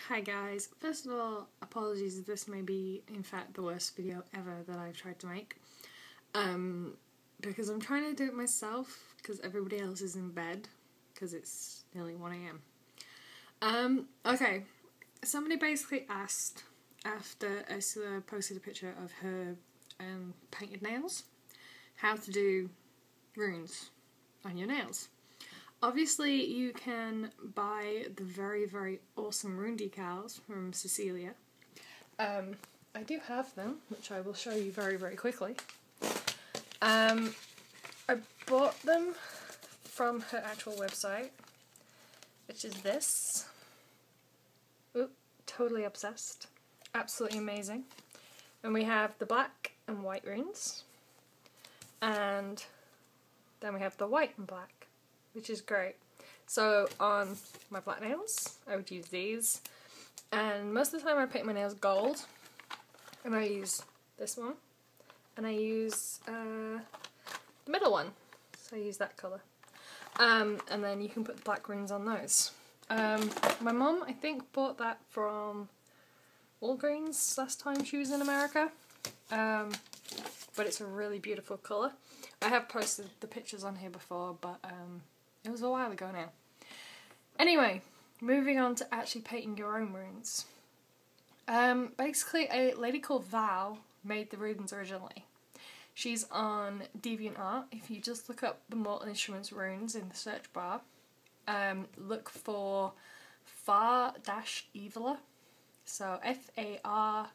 Hi guys, first of all, apologies if this may be in fact the worst video ever that I've tried to make, because I'm trying to do it myself because everybody else is in bed because it's nearly 1 AM. Okay, somebody basically asked after Ursula posted a picture of her painted nails how to do runes on your nails. Obviously, you can buy the very, very awesome rune decals from Cecilia. I do have them, which I will show you very, very quickly. I bought them from her actual website, which is this. Oop, totally obsessed. Absolutely amazing. And we have the black and white runes. And then we have the white and black, which is great. So on my black nails, I would use these, and most of the time I paint my nails gold, and I use this one, and I use the middle one, so I use that colour, and then you can put the black runes on those. My mum, I think, bought that from Walgreens last time she was in America, but it's a really beautiful colour. I have posted the pictures on here before, but it was a while ago now. Anyway, moving on to actually painting your own runes. Basically, a lady called Val made the runes originally. She's on DeviantArt. If you just look up the Mortal Instruments runes in the search bar, look for Far-Eviler. So Far-Eviler.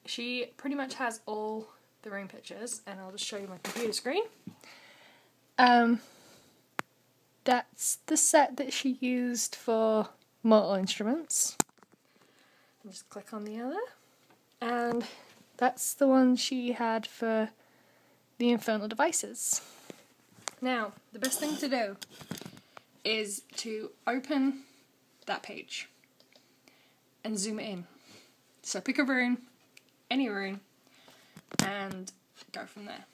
She pretty much has all the rune pictures, and I'll just show you my computer screen. That's the set that she used for Mortal Instruments. And just click on the other. And that's the one she had for the Infernal Devices. Now, the best thing to do is to open that page and zoom it in. So pick a rune, any rune, and go from there.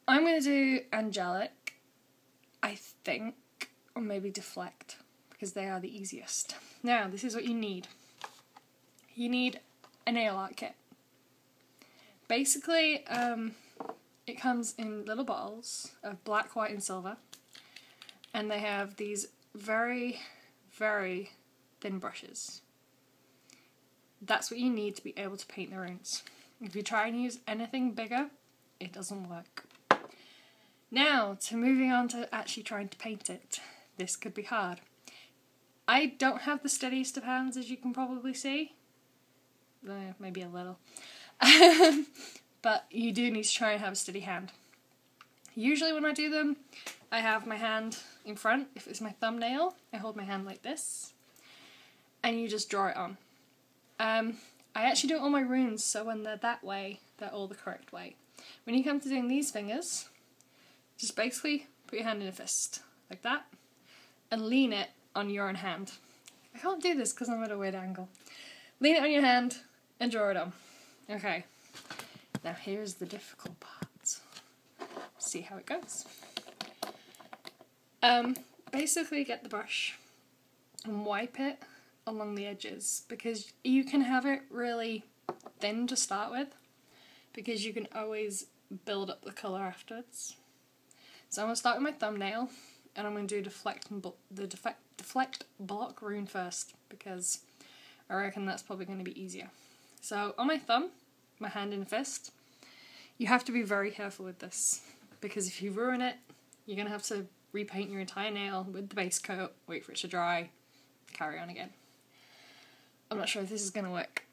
I'm going to do Angelic, I think, or maybe Deflect, because they are the easiest. Now, this is what you need. You need a nail art kit. Basically, it comes in little bottles of black, white and silver, and they have these very, very thin brushes. That's what you need to be able to paint the runes. If you try and use anything bigger, it doesn't work. Now, to moving on to actually trying to paint it. This could be hard. I don't have the steadiest of hands, as you can probably see. Maybe a little. But you do need to try and have a steady hand. Usually when I do them, I have my hand in front. If it's my thumbnail, I hold my hand like this. And you just draw it on. I actually do all my runes, so when they're that way, they're all the correct way. When you come to doing these fingers, just basically put your hand in a fist, like that, and lean it on your own hand. I can't do this because I'm at a weird angle. Lean it on your hand and draw it on. Okay, now here's the difficult part. See how it goes. Basically get the brush and wipe it along the edges, because you can have it really thin to start with, because you can always build up the colour afterwards. So I'm going to start with my thumbnail, and I'm going to do Deflect Block rune first, because I reckon that's probably going to be easier. So on my thumb, my hand in a fist, you have to be very careful with this, because if you ruin it, you're going to have to repaint your entire nail with the base coat, wait for it to dry, carry on again. I'm not sure if this is going to work.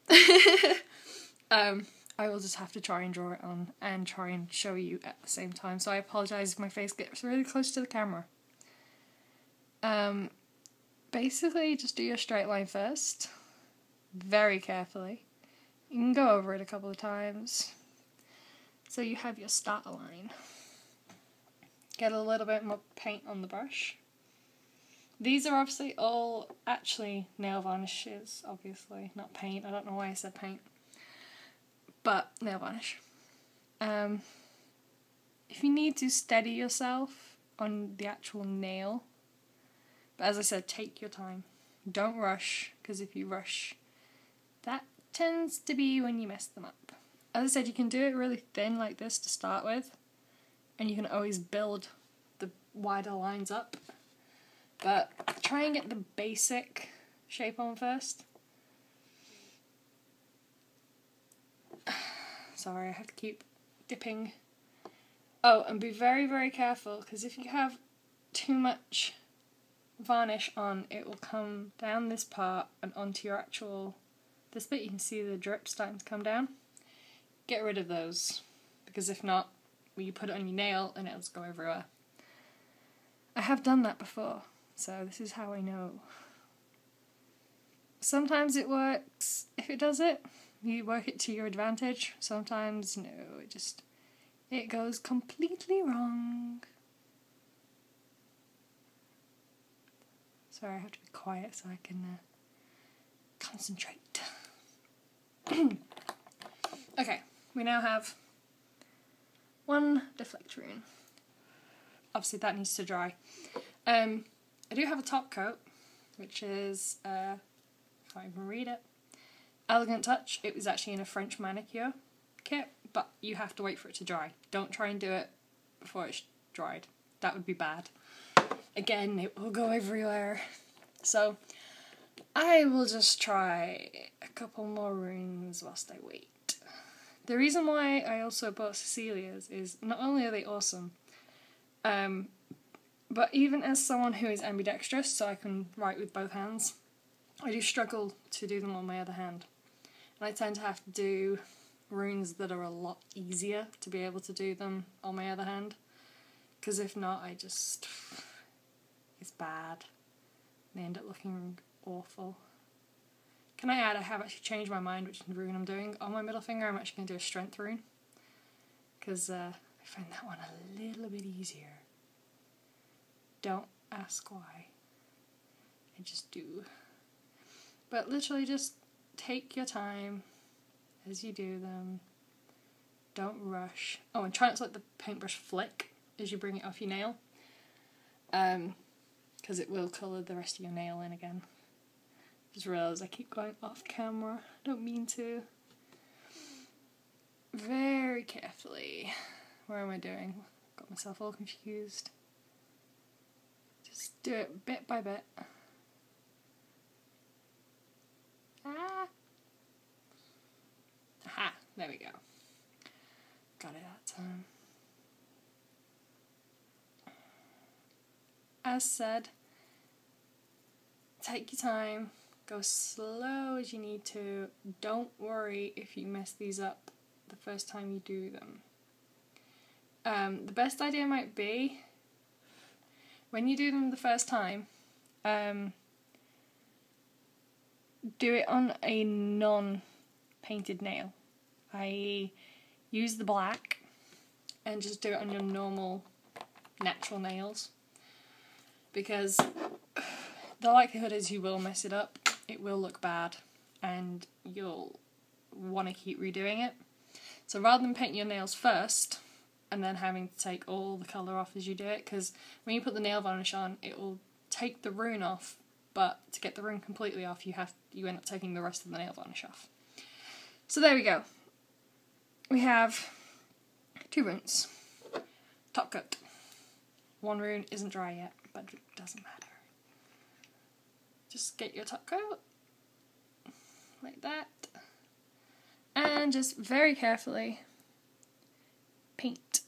I will just have to try and draw it on and try and show you at the same time, so I apologise if my face gets really close to the camera. Basically, just do your straight line first, very carefully. You can go over it a couple of times, so you have your start line. Get a little bit more paint on the brush. These are obviously all actually nail varnishes, obviously, not paint. I don't know why I said paint. But nail varnish. If you need to steady yourself on the actual nail, But as I said, take your time. Don't rush, because if you rush, that tends to be when you mess them up. As I said, you can do it really thin like this to start with, and you can always build the wider lines up. But try and get the basic shape on first. Sorry, I have to keep dipping. Oh, and be very, very careful, because if you have too much varnish on, it will come down this part and onto your actual... This bit, you can see the drip starting to come down. Get rid of those, because if not, well, you put it on your nail and it'll just go everywhere. I have done that before, so this is how I know. Sometimes it works if it does it. You work it to your advantage. Sometimes, no, it goes completely wrong. Sorry, I have to be quiet so I can concentrate. Okay, we now have one deflect rune. Obviously that needs to dry. I do have a top coat, which is, I can't even read it, Elegant Touch. It was actually in a French Manicure kit, but you have to wait for it to dry. Don't try and do it before it's dried. That would be bad. Again, it will go everywhere. So, I will just try a couple more runes whilst I wait. The reason why I also bought Cecilia's is not only are they awesome, but even as someone who is ambidextrous, so I can write with both hands, I do struggle to do them on my other hand. And I tend to have to do runes that are a lot easier to be able to do them on my other hand. Because if not, it's bad. They end up looking awful. Can I add, I have actually changed my mind which rune I'm doing. On my middle finger, I'm actually going to do a strength rune. Because I find that one a little bit easier. Don't ask why. I just do. But literally just take your time as you do them. Don't rush. Oh, and try not to let the paintbrush flick as you bring it off your nail. Because it will colour the rest of your nail in again. Just realised I keep going off camera. Don't mean to. Very carefully. Where am I doing? Got myself all confused. Just do it bit by bit. Ah! Aha! There we go. Got it that time. As said, take your time, go slow as you need to. Don't worry if you mess these up the first time you do them. The best idea might be, when you do them the first time, do it on a non-painted nail. I use the black and just do it on your normal, natural nails. Because the likelihood is you will mess it up, it will look bad, and you'll want to keep redoing it. So rather than painting your nails first, and then having to take all the colour off as you do it, because when you put the nail varnish on, it will take the rune off, but to get the rune completely off, you end up taking the rest of the nail varnish off. So there we go. We have 2 runes. Top coat. 1 rune isn't dry yet, but it doesn't matter. Just get your top coat, like that, and just very carefully paint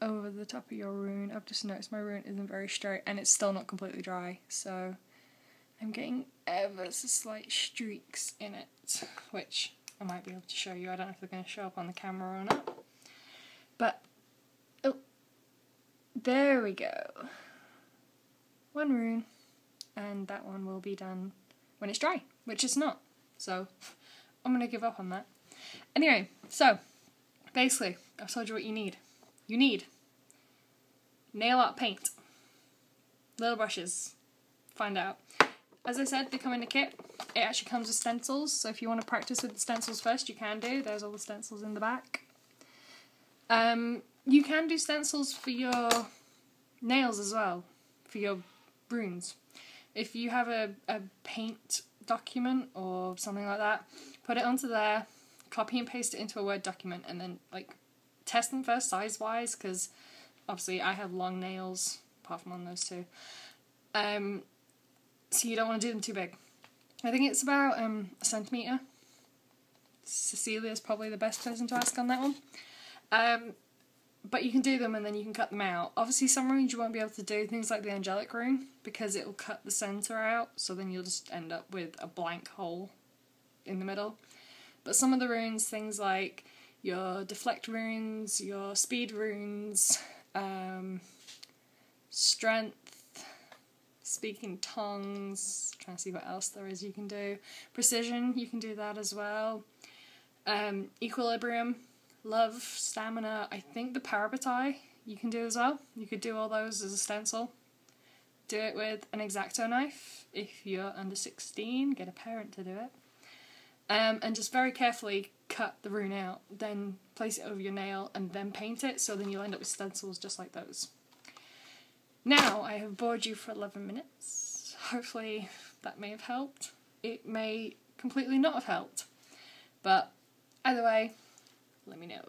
over the top of your rune. I've just noticed my rune isn't very straight and it's still not completely dry, so I'm getting ever so slight streaks in it, which I might be able to show you. I don't know if they're going to show up on the camera or not, but oh, there we go. 1 rune, and that one will be done when it's dry, which it's not, so I'm going to give up on that. Anyway, so basically, I've told you what you need. You need nail art paint, little brushes, find out. As I said, they come in a kit. It actually comes with stencils, so if you want to practice with the stencils first, you can do. There's all the stencils in the back. You can do stencils for your nails as well, for your runes. If you have a paint document or something like that, put it onto there, copy and paste it into a Word document, and then like test them first size-wise, because obviously I have long nails, apart from on those two. So you don't want to do them too big. I think it's about a centimetre. Cecilia's probably the best person to ask on that one. But you can do them and then you can cut them out. Obviously some runes you won't be able to do, things like the angelic rune, because it will cut the centre out, so then you'll just end up with a blank hole in the middle. But some of the runes, things like your deflect runes, your speed runes, strength, speaking tongues, trying to see what else there is you can do. Precision, you can do that as well. Equilibrium, love, stamina, I think the parabatai you can do as well. You could do all those as a stencil. Do it with an X-Acto knife. If you're under 16, get a parent to do it. And just very carefully cut the rune out, then place it over your nail and then paint it, so then you'll end up with stencils just like those. Now, I have bored you for 11 minutes. Hopefully that may have helped. It may completely not have helped. But either way, let me know.